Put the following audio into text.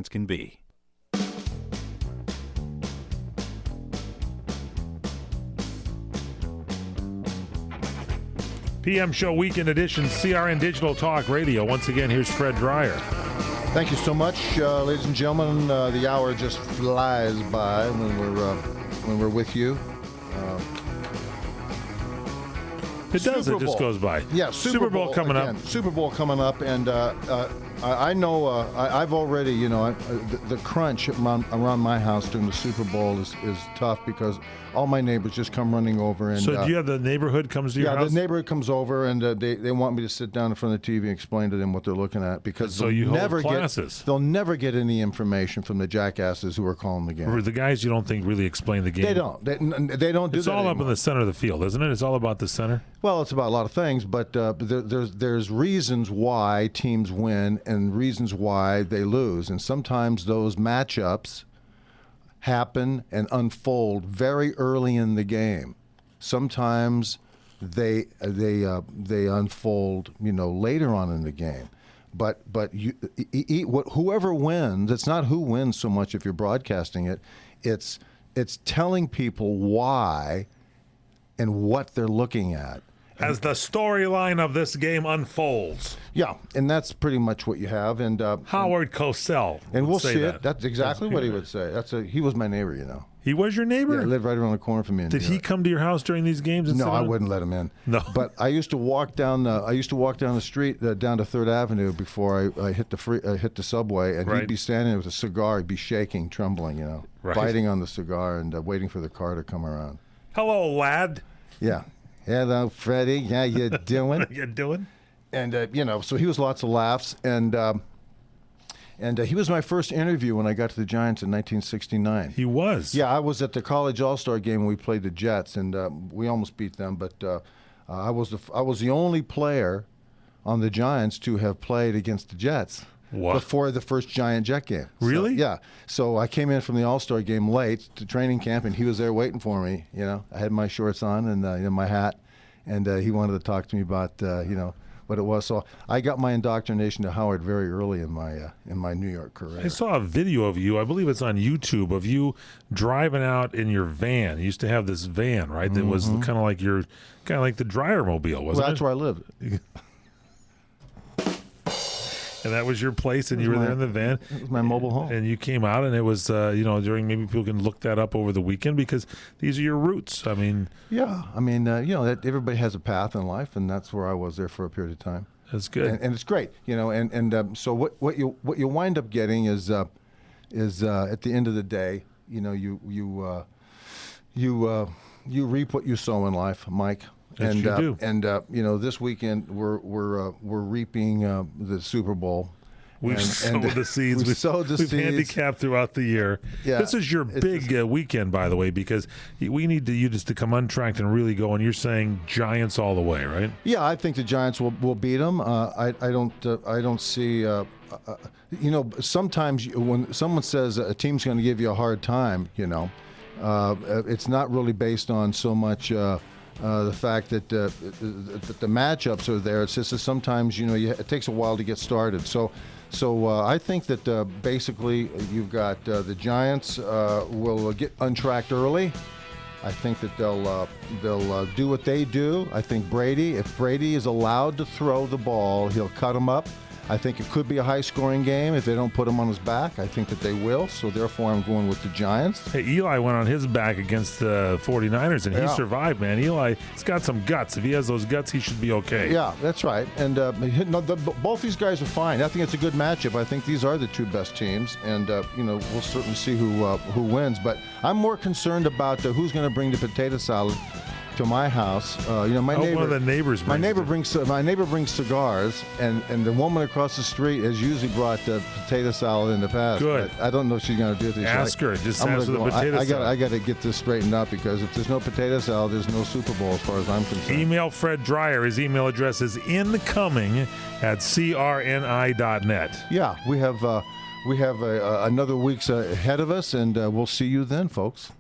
can be. PM Show Weekend Edition, CRN Digital Talk Radio. Once again, here's Fred Dreyer. Thank you so much, ladies and gentlemen. The hour just flies by when we're with you. It does. It just goes by. Yeah, Super Bowl coming again, up. Super Bowl coming up, and I know I've already, the crunch around my house during the Super Bowl is tough because all my neighbors just come running over. And so do you have the neighborhood comes to your house? Yeah, the neighborhood comes over, and they want me to sit down in front of the TV and explain to them what they're looking at because so you hold classes. They'll never get any information from the jackasses who are calling the game. Or the guys you don't think really explain the game. They don't. They don't do that. It's all anymore. up in the center of the field, isn't it? It's all about the center. Well, it's about a lot of things, but there's reasons why teams win and reasons why they lose, and sometimes those matchups happen and unfold very early in the game. Sometimes they unfold, later on in the game. But whoever wins, it's not who wins so much if you're broadcasting it. It's telling people why and what they're looking at. As the storyline of this game unfolds. Yeah, and that's pretty much what you have. And Howard Cosell. And we'll see that. it. That's exactly what he would say. He was my neighbor, He was your neighbor? Yeah, he lived right around the corner from me. Did he come to your house during these games? No, I wouldn't let him in. No. But I used to walk down the street down to 3rd Avenue before I hit the subway, and he'd be standing there with a cigar. He'd be shaking, trembling, biting on the cigar and waiting for the car to come around. Hello, lad. Yeah. Hello, Freddie. How you doing? You doing? And so he was lots of laughs, and he was my first interview when I got to the Giants in 1969. He was. Yeah, I was at the college All-Star game when we played the Jets, and we almost beat them. But I was the only player on the Giants to have played against the Jets before the first Giant-Jet game. Really? So, yeah. So I came in from the All-Star game late to training camp, and he was there waiting for me. I had my shorts on and my hat, and he wanted to talk to me about what it was. So I got my indoctrination to Howard very early in my New York career. I saw a video of you, I believe it's on YouTube, of you driving out in your van. You used to have this van, right? That was kind of like the Dreyer mobile, wasn't it? Well, that's where I lived. And that was your place, and you were there in the van. It was my mobile home. And you came out, and it was, during, maybe people can look that up over the weekend because these are your roots. I mean. Yeah. I mean, that everybody has a path in life, and that's where I was there for a period of time. That's good. And it's great, so what you wind up getting is at the end of the day, you reap what you sow in life, Mike. Yes, you do. And this weekend we're reaping the Super Bowl. We've sowed the seeds. We've sowed the seeds. We've handicapped throughout the year. Yeah, this is your big weekend, by the way, because we need you just to come untracked and really go. And you're saying Giants all the way, right? Yeah, I think the Giants will beat them. I don't see. Sometimes when someone says a team's going to give you a hard time, it's not really based on so much. The fact that the matchups are there. It's just that sometimes it takes a while to get started. So I think that basically you've got the Giants will get untracked early. I think that they'll do what they do. I think if Brady is allowed to throw the ball, he'll cut them up. I think it could be a high-scoring game if they don't put him on his back. I think that they will, so therefore I'm going with the Giants. Hey, Eli went on his back against the 49ers, and he survived, man. Eli's got some guts. If he has those guts, he should be okay. Yeah, that's right. And both these guys are fine. I think it's a good matchup. I think these are the two best teams, and we'll certainly see who wins. But I'm more concerned about who's going to bring the potato salad to my house. My neighbor. One of the neighbors. My neighbor brings cigars, and the woman across the street has usually brought potato salad in the past. Good. But I don't know if she's going to do this. Ask her. Just ask for the potato salad. I got to get this straightened out because if there's no potato salad, there's no Super Bowl as far as I'm concerned. Email Fred Dreyer. His email address is incoming@crni.net. Yeah, we have another week's ahead of us, and we'll see you then, folks.